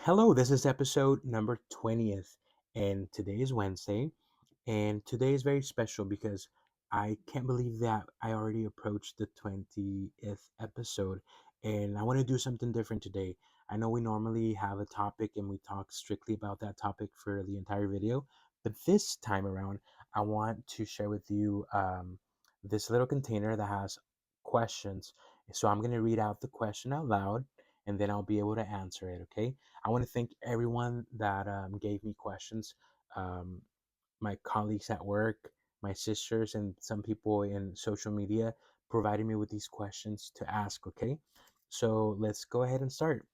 Hello, this is episode number 20th, and today is Wednesday. And today is very special because I can't believe that I already approached the 20th episode, and I want to do something different today. I know we normally have a topic and we talk strictly about that topic for the entire video, but this time around, I want to share with you this little container that has questions. So I'm going to read out the question out loud, and then I'll be able to answer it, okay? I want to thank everyone that gave me questions. Um, my colleagues at work, my sisters, and some people in social media provided me with these questions to ask, okay? So let's go ahead and start.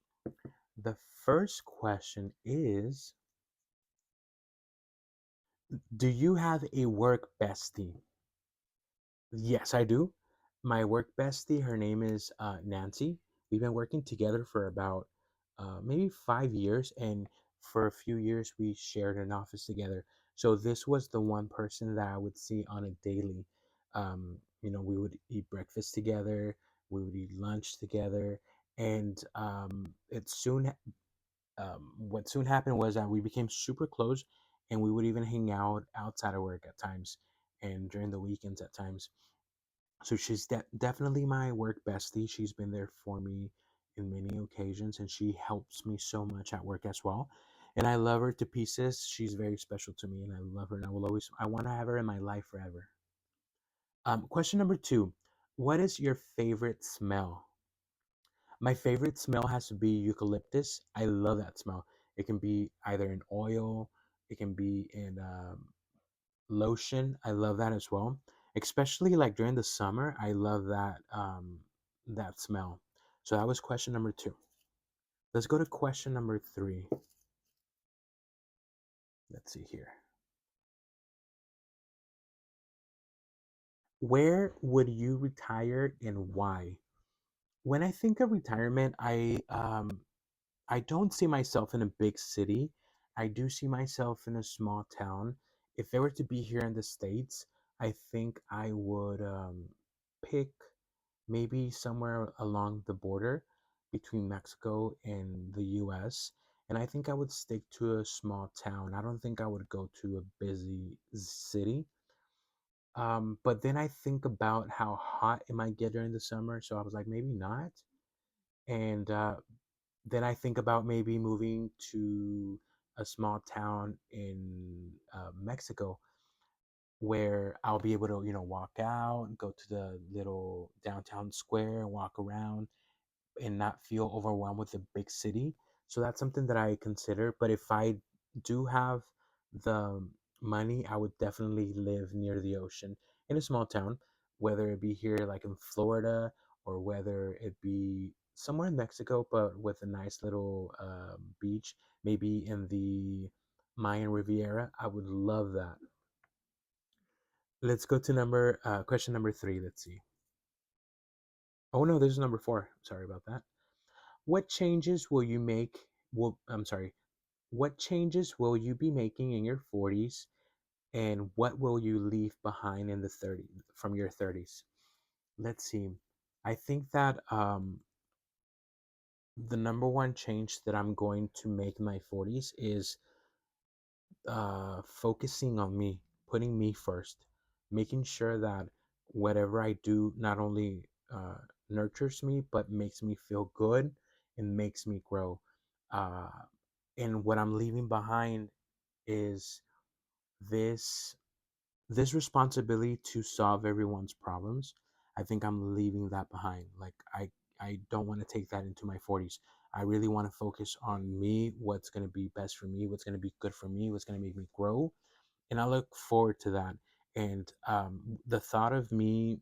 The first question is: do you have a work bestie? Yes, I do. My work bestie, her name is Nancy. We've been working together for about maybe 5 years, and for a few years we shared an office together. So this was the one person that I would see on a daily. We would eat breakfast together, we would eat lunch together, and what soon happened was that we became super close, and we would even hang out outside of work at times, and during the weekends at times. So she's definitely my work bestie. She's been there for me in many occasions, and she helps me so much at work as well. And I love her to pieces. She's very special to me, and I love her, and I want to have her in my life forever. Question number two: what is your favorite smell? My favorite smell has to be eucalyptus. I love that smell. It can be either in oil, it can be in lotion. I love that as well, especially like during the summer. I love that smell. So that was question number two. Let's go to question number three. Let's see here. Where would you retire and why? When I think of retirement, I don't see myself in a big city. I do see myself in a small town. If I were to be here in the States, I think I would pick maybe somewhere along the border between Mexico and the US. And I think I would stick to a small town. I don't think I would go to a busy city. But then I think about how hot it might get during the summer. So I was like, maybe not. And then I think about maybe moving to a small town in Mexico where I'll be able to, walk out, go to the little downtown square and walk around and not feel overwhelmed with the big city. So that's something that I consider. But if I do have the money, I would definitely live near the ocean in a small town, whether it be here like in Florida or whether it be somewhere in Mexico, but with a nice little beach, maybe in the Mayan Riviera. I would love that. Let's go to question number three. Let's see. Oh no, this is number four. Sorry about that. What changes will you make? I'm sorry. What changes will you be making in your 40s, and what will you leave behind in the 30s from your 30s? Let's see. I think that the number one change that I'm going to make in my 40s is focusing on me, putting me first, making sure that whatever I do not only nurtures me, but makes me feel good and makes me grow. Uh, and what I'm leaving behind is this this responsibility to solve everyone's problems. I think I'm leaving that behind. Like I don't want to take that into my 40s. I really want to focus on me, what's going to be best for me, what's going to be good for me, what's going to make me grow, and I look forward to that. And the thought of me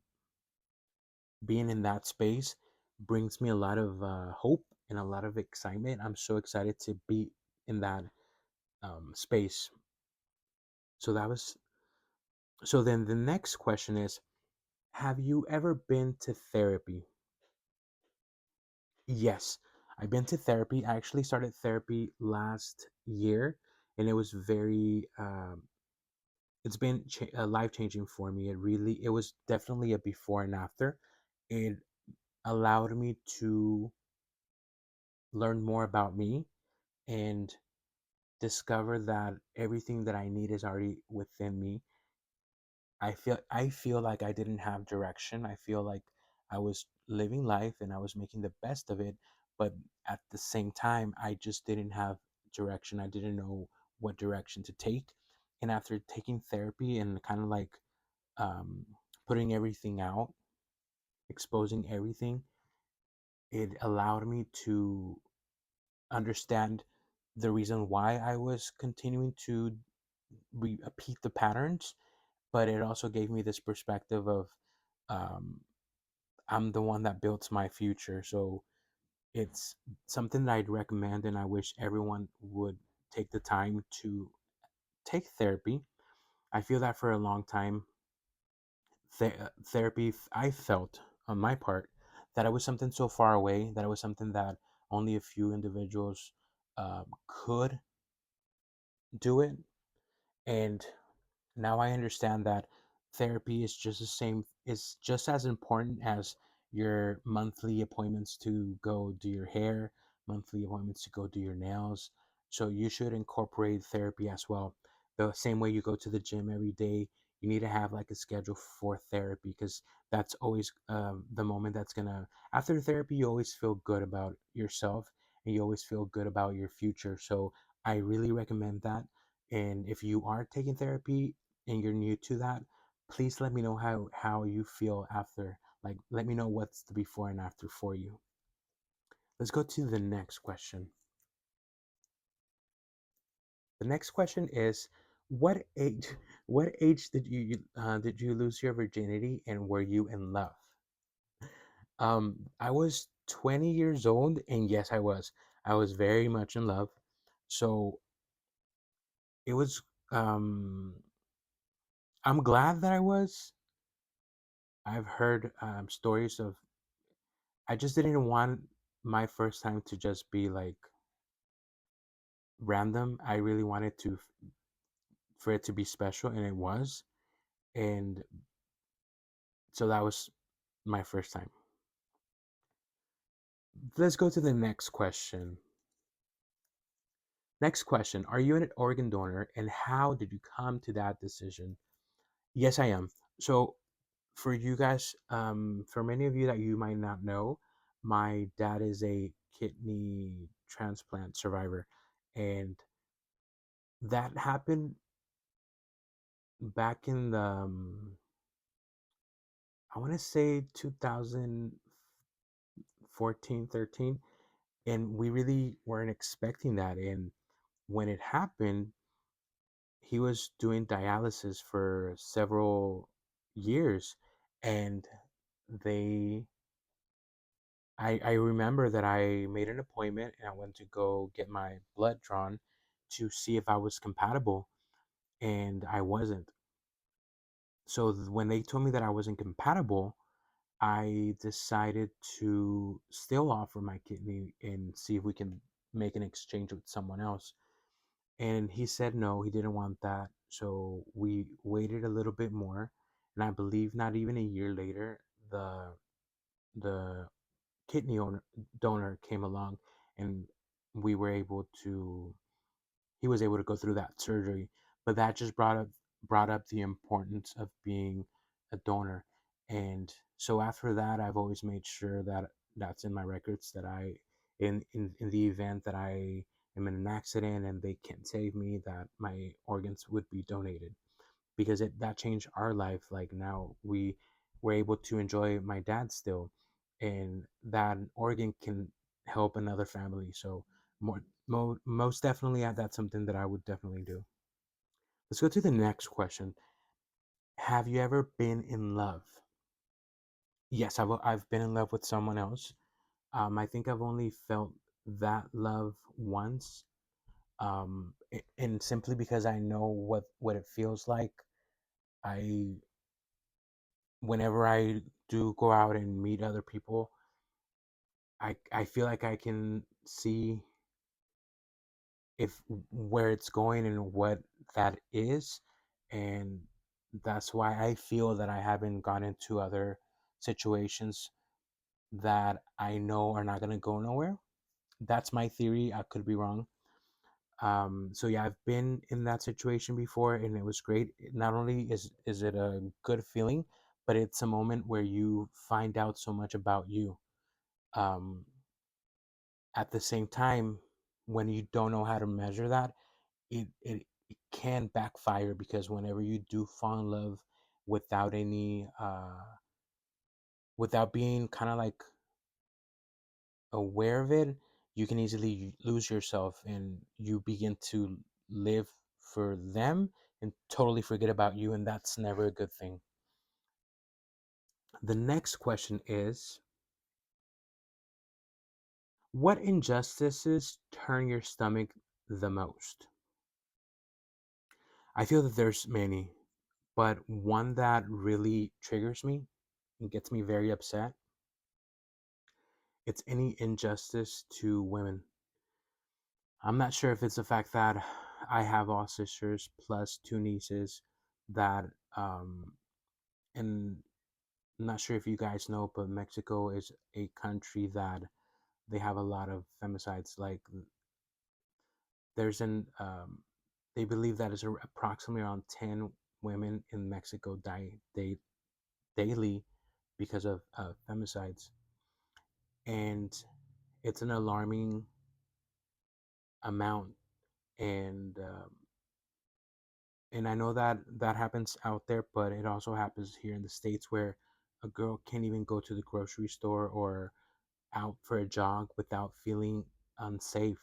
being in that space brings me a lot of hope and a lot of excitement. I'm so excited to be in that space. So that was so. Then the next question is: have you ever been to therapy? Yes, I've been to therapy. I actually started therapy last year, and it was it's been life changing for me. It was definitely a before and after. It allowed me to learn more about me and discover that everything that I need is already within me. I feel like I didn't have direction. I feel like I was living life and I was making the best of it, but at the same time I just didn't have direction. I didn't know what direction to take. And after taking therapy and kind of like um, putting everything out, exposing everything, it allowed me to understand the reason why I was continuing to repeat the patterns, but it also gave me this perspective of um, I'm the one that builds my future. So it's something that I'd recommend, and I wish everyone would take the time to take therapy. I feel that for a long time, therapy, I felt on my part that it was something so far away, that it was something that only a few individuals could do it. And now I understand that therapy is just the same, is just as important as your monthly appointments to go do your hair, monthly appointments to go do your nails. So you should incorporate therapy as well. The same way you go to the gym every day, you need to have like a schedule for therapy, because that's always the moment that's gonna, after therapy, you always feel good about yourself and you always feel good about your future. So I really recommend that. And if you are taking therapy and you're new to that, please let me know how you feel after. Like, let me know what's the before and after for you. Let's go to the next question. The next question is, what age what age did you lose your virginity, and were you in love? I was 20 years old, and yes, I was very much in love. So it was I'm glad that I was. I've heard stories of, I just didn't want my first time to just be like random. I really wanted to for it to be special, and it was. And so that was my first time. Let's go to the next question. Next question: are you an organ donor, and how did you come to that decision? Yes, I am. So for you guys, for many of you that you might not know, my dad is a kidney transplant survivor, and that happened back in the I want to say 2014, 13, and we really weren't expecting that. And when it happened, he was doing dialysis for several years, and they I remember that I made an appointment and I went to go get my blood drawn to see if I was compatible, and I wasn't. So when they told me that I wasn't compatible, I decided to still offer my kidney and see if we can make an exchange with someone else. And he said no, he didn't want that. So we waited a little bit more, and I believe not even a year later, the kidney donor came along, and we were able to he was able to go through that surgery. But that just brought up the importance of being a donor. And so after that, I've always made sure that that's in my records, that in the event that I am in an accident and they can't save me, that my organs would be donated, because it that changed our life. Like, now we were able to enjoy my dad still, and that organ can help another family. So most definitely, that's something that I would definitely do. Let's go to the next question. Have you ever been in love? Yes, I've been in love with someone else. I think I've only felt that love once, and simply because I know what it feels like. I Whenever I do go out and meet other people, I feel like I can see if where it's going and what that is. And that's why I feel that I haven't gone into other situations that I know are not going to go nowhere. That's my theory. I could be wrong. So yeah, I've been in that situation before, and it was great. Not only is it a good feeling, but it's a moment where you find out so much about you. Um, at the same time, when you don't know how to measure that, it can backfire, because whenever you do fall in love without any without being kind of like aware of it, you can easily lose yourself, and you begin to live for them and totally forget about you, and that's never a good thing. The next question is, what injustices turn your stomach the most? I feel that there's many, but one that really triggers me and gets me very upset, it's any injustice to women. I'm not sure if it's the fact that I have all sisters plus two nieces that, and I'm not sure if you guys know, but Mexico is a country that they have a lot of femicides. Like there's they believe that is approximately around 10 women in Mexico daily because of femicides, and it's an alarming amount. And I know that that happens out there, but it also happens here in the States, where a girl can't even go to the grocery store or out for a jog without feeling unsafe.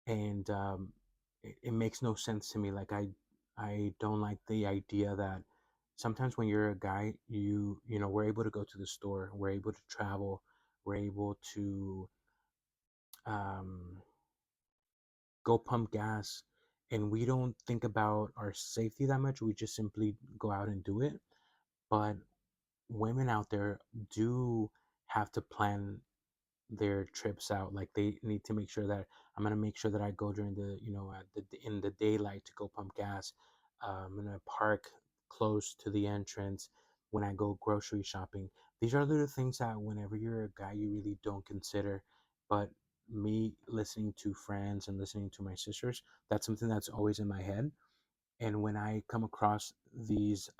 And it makes no sense to me. Like I don't like the idea that sometimes when you're a guy, you know, we're able to go to the store, we're able to travel, we're able to um, go pump gas, and we don't think about our safety that much. We just simply go out and do it. But women out there do have to plan their trips out. Like they need to make sure that I'm gonna make sure that I go during the, you know, in the daylight to go pump gas. I'm gonna park close to the entrance when I go grocery shopping. These are little things that whenever you're a guy you really don't consider. But me listening to friends and listening to my sisters, that's something that's always in my head. And when I come across these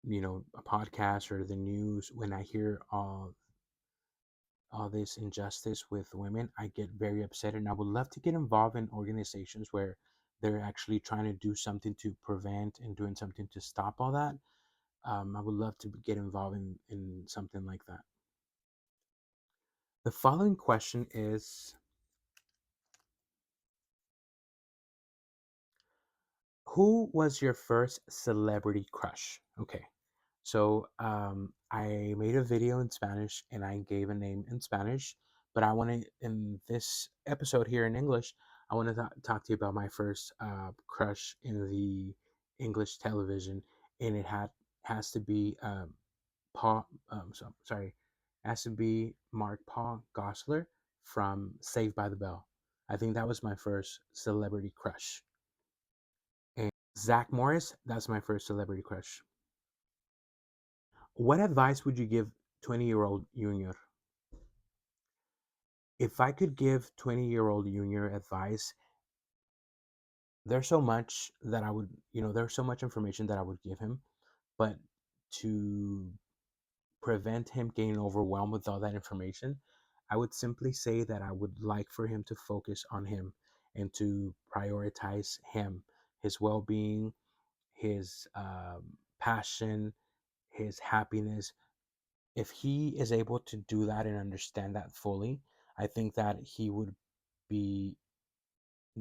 you know, a podcast or the news, when I hear all this injustice with women, I get very upset, and I would love to get involved in organizations where they're actually trying to do something to prevent and doing something to stop all that. I would love to get involved in something like that. The following question is, who was your first celebrity crush? Okay, so I made a video in Spanish and I gave a name in Spanish, but I want to, in this episode here in English, I want to talk to you about my first crush in the English television, and it has to be Paul. Sorry, has to be Mark Paul Gosselaar from Saved by the Bell. I think that was my first celebrity crush. And Zach Morris, that's my first celebrity crush. What advice would you give 20-year-old Junior? If I could give 20-year-old Junior advice, there's so much that I would, you know, there's so much information that I would give him, but to prevent him getting overwhelmed with all that information, I would simply say that I would like for him to focus on him and to prioritize him, his well being, his passion, his happiness. If he is able to do that and understand that fully, I think that he would be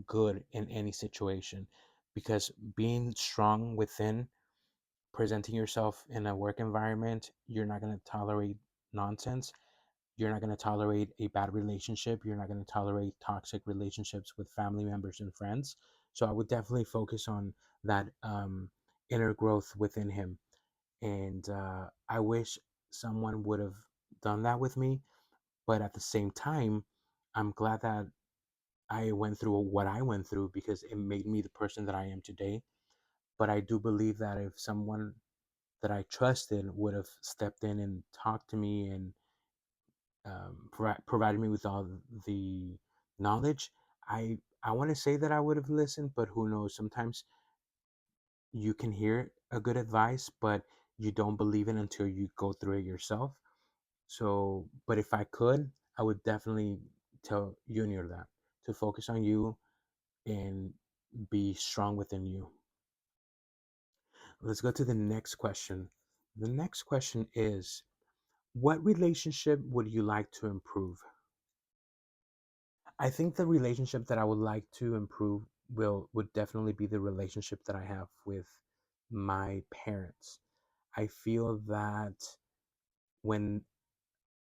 good in any situation, because being strong within, presenting yourself in a work environment, you're not going to tolerate nonsense. You're not going to tolerate a bad relationship. You're not going to tolerate toxic relationships with family members and friends. So I would definitely focus on that inner growth within him. And I wish someone would have done that with me. But at the same time, I'm glad that I went through what I went through, because it made me the person that I am today. But I do believe that if someone that I trusted would have stepped in and talked to me and provided me with all the knowledge, I want to say that I would have listened, but who knows? Sometimes you can hear a good advice, but you don't believe it until you go through it yourself. So, but if I could, I would definitely tell Junior that to focus on you and be strong within you. Let's go to the next question. The next question is, what relationship would you like to improve? I think the relationship that I would like to improve will would definitely be the relationship that I have with my parents. I feel that when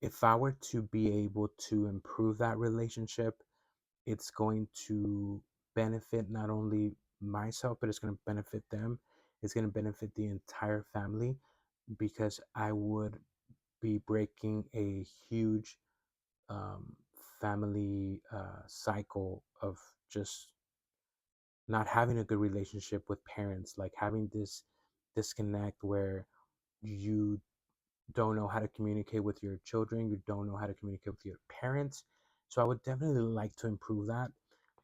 if I were to be able to improve that relationship, it's going to benefit not only myself, but it's going to benefit them. It's going to benefit the entire family because I would be breaking a huge um, family cycle of just not having a good relationship with parents, like having this disconnect where you don't know how to communicate with your children, you don't know how to communicate with your parents. So I would definitely like to improve that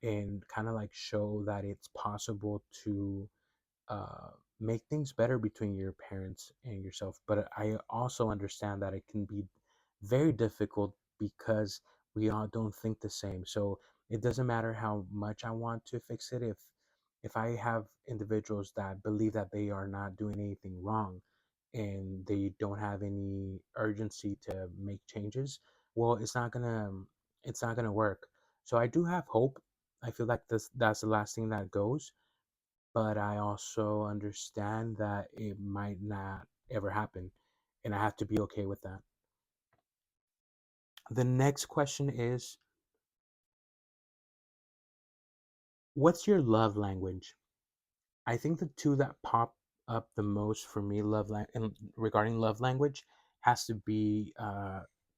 and kind of like show that it's possible to uh, make things better between your parents and yourself. But I also understand that it can be very difficult because we all don't think the same. So it doesn't matter how much I want to fix it. If I have individuals that believe that they are not doing anything wrong and they don't have any urgency to make changes, well, it's not gonna work. So I do have hope. I feel like that's the last thing that goes, but I also understand that it might not ever happen, and I have to be okay with that. The next question is, what's your love language? I think the two that pop up the most for me, and regarding love language, has to be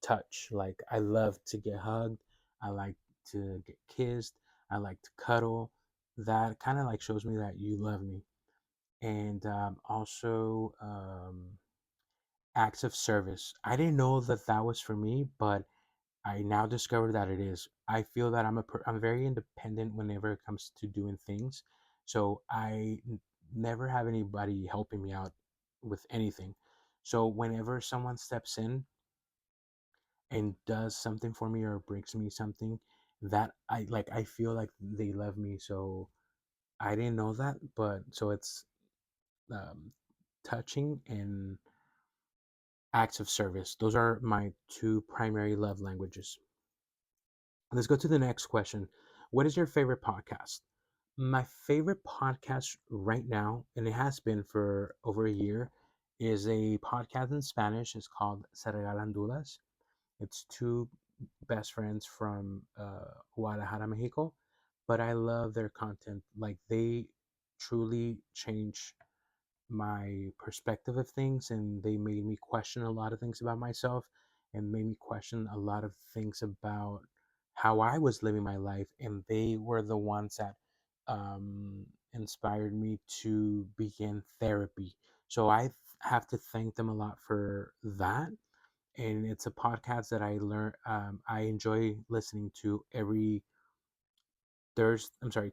touch. Like I love to get hugged. I like to get kissed. I like to cuddle. That kind of like shows me that you love me. And also acts of service. I didn't know that that was for me, but I now discovered that it is. I feel that I'm very independent whenever it comes to doing things. So never have anybody helping me out with anything. So whenever someone steps in and does something for me or brings me something that I like, I feel like they love me. So I didn't know that, but so it's um, touching and acts of service. Those are my two primary love languages. Let's go to the next question. What is your favorite podcast? My favorite podcast right now, and it has been for over a year, is a podcast in Spanish. It's called Se Regalan Dudas. It's two best friends from Guadalajara, Mexico, but I love their content. Like they truly change my perspective of things, and they made me question a lot of things about myself and made me question a lot of things about how I was living my life. And they were the ones that inspired me to begin therapy. So I have to thank them a lot for that. And it's a podcast that I enjoy listening to every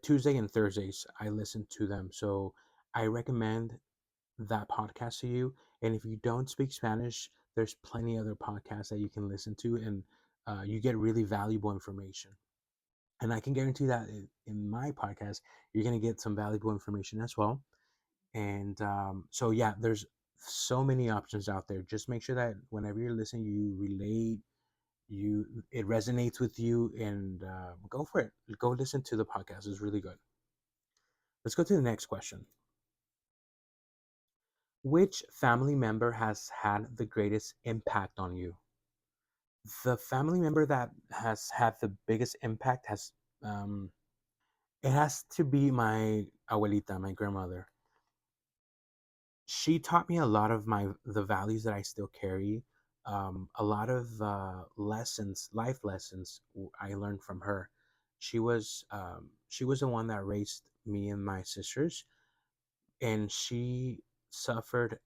Tuesday and Thursdays. I listen to them. So I recommend that podcast to you. And if you don't speak Spanish, there's plenty other podcasts that you can listen to, and you get really valuable information. And I can guarantee that in my podcast, you're going to get some valuable information as well. And so, yeah, there's so many options out there. Just make sure that whenever you're listening, you relate, it resonates with you, and go for it. Go listen to the podcast. It's really good. Let's go to the next question. Which family member has had the greatest impact on you? The family member that has had the biggest impact um, it has to be my abuelita, my grandmother. She taught me a lot of the values that I still carry. A lot of lessons, life lessons I learned from her. She was the one that raised me and my sisters, and she suffered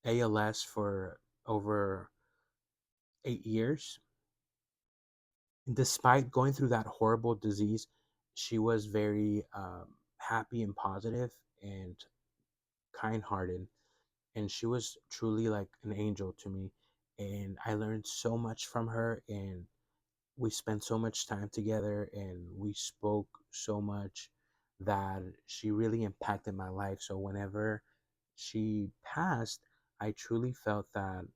ALS for over 8 years, Despite going through that horrible disease, she was very happy and positive and kind-hearted, and she was truly like an angel to me. And I learned so much from her, and we spent so much time together, and we spoke so much that she really impacted my life. So whenever she passed, I truly felt that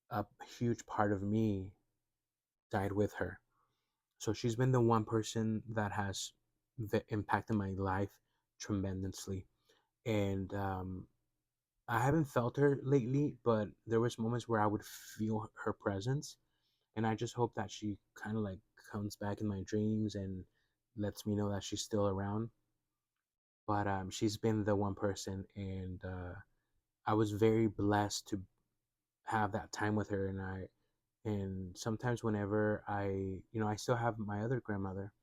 a huge part of me died with her. So she's been the one person that has impacted my life tremendously. And I haven't felt her lately, but there was moments where I would feel her presence, and I just hope that she kind of like comes back in my dreams and lets me know that she's still around. But she's been the one person, and I was very blessed to have that time with her. And sometimes whenever I still have my other grandmother.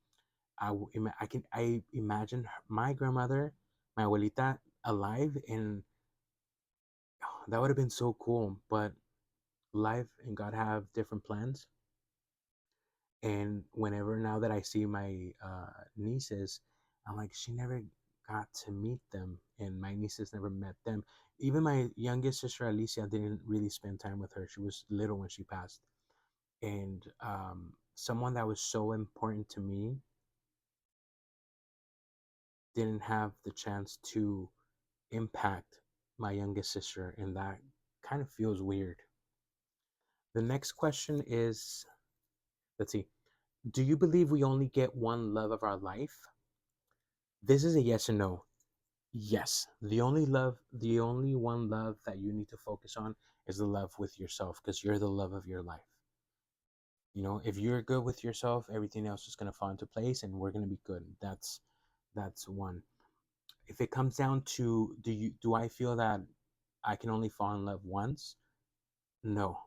I imagine my grandmother, my abuelita, alive, and that would have been so cool. But life and God have different plans. And whenever now that I see my nieces, I'm like, she never got to meet them, and my nieces never met them. Even my youngest sister Alicia didn't really spend time with her. She was little when she passed, and someone that was so important to me didn't have the chance to impact my youngest sister, and that kind of feels weird. The next question is, let's see, do you believe we only get one love of our life? This is a yes and no. Yes, the only one love that you need to focus on is the love with yourself, because you're the love of your life. If you're good with yourself, everything else is going to fall into place, and we're going to be good. That's one. If it comes down to, do I feel that I can only fall in love once? No.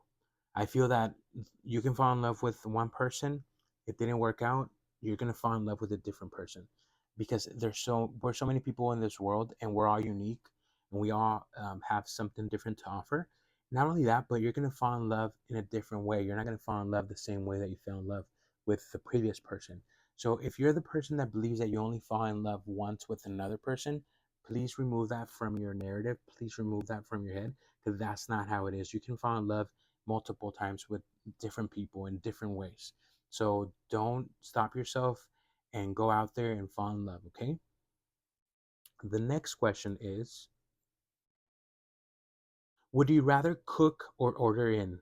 I feel that you can fall in love with one person. It didn't work out. You're gonna fall in love with a different person, because we're so many people in this world, and we're all unique, and we all have something different to offer. Not only that, but you're gonna fall in love in a different way. You're not gonna fall in love the same way that you fell in love with the previous person. So if you're the person that believes that you only fall in love once with another person, please remove that from your narrative. Please remove that from your head, because that's not how it is. You can fall in love multiple times with different people in different ways. So don't stop yourself and go out there and fall in love, okay? The next question is, would you rather cook or order in?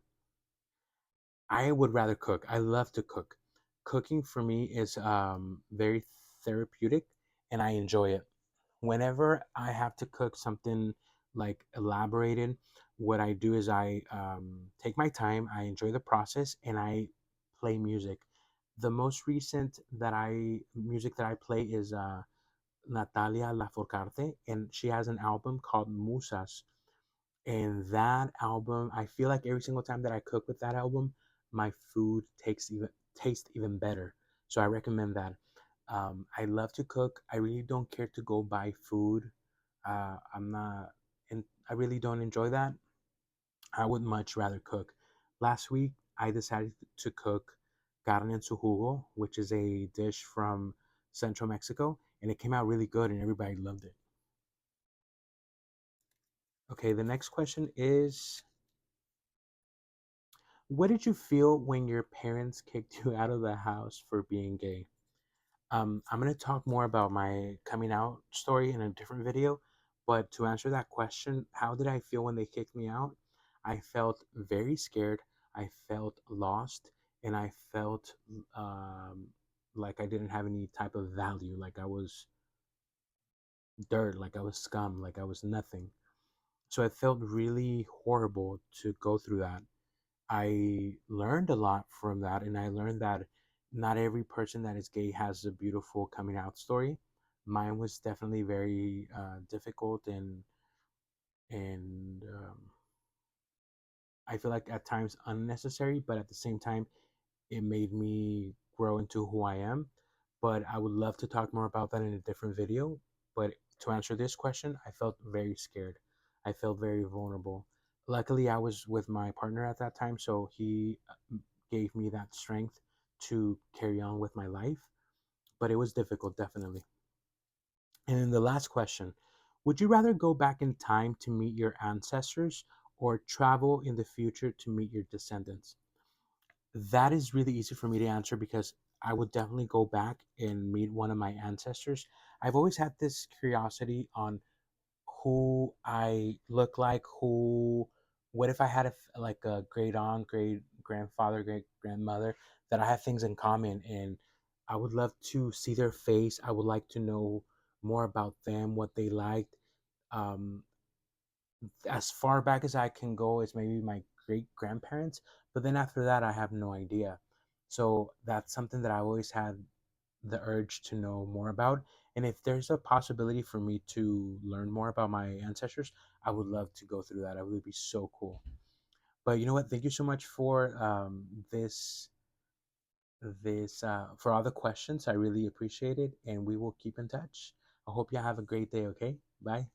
I would rather cook. I love to cook. Cooking for me is very therapeutic, and I enjoy it. Whenever I have to cook something like elaborated, what I do is I take my time, I enjoy the process, and I play music. The most recent that I music that I play is Natalia Lafourcade, and she has an album called Musas. And that album, I feel like every single time that I cook with that album, my food tastes even better. So I recommend that. I love to cook. I really don't care to go buy food. I'm not, and I really don't enjoy that. I would much rather cook. Last week, I decided to cook carne en su jugo, which is a dish from Central Mexico, and it came out really good, and everybody loved it. Okay, the next question is, what did you feel when your parents kicked you out of the house for being gay? I'm going to talk more about my coming out story in a different video, but to answer that question, how did I feel when they kicked me out? I felt very scared. I felt lost, and I felt um, like I didn't have any type of value, like I was dirt, like I was scum, like I was nothing. So it felt really horrible to go through that. I learned a lot from that, and I learned that not every person that is gay has a beautiful coming out story. Mine was definitely very difficult, and I feel like at times unnecessary, but at the same time, it made me grow into who I am. But I would love to talk more about that in a different video. But to answer this question, I felt very scared. I felt very vulnerable. Luckily, I was with my partner at that time, so he gave me that strength to carry on with my life, but it was difficult, definitely. And then the last question: would you rather go back in time to meet your ancestors or travel in the future to meet your descendants? That is really easy for me to answer because I would definitely go back and meet one of my ancestors. I've always had this curiosity on who I look like, what if I had like a great aunt, great grandfather, great grandmother, that I have things in common, and I would love to see their face. I would like to know more about them, what they liked. Um, as far back as I can go is maybe my great grandparents, but then after that, I have no idea. So that's something that I always had the urge to know more about. And if there's a possibility for me to learn more about my ancestors, I would love to go through that. It would be so cool. But you know what? Thank you so much for for all the questions. I really appreciate it, and we will keep in touch. I hope you have a great day. Okay, bye.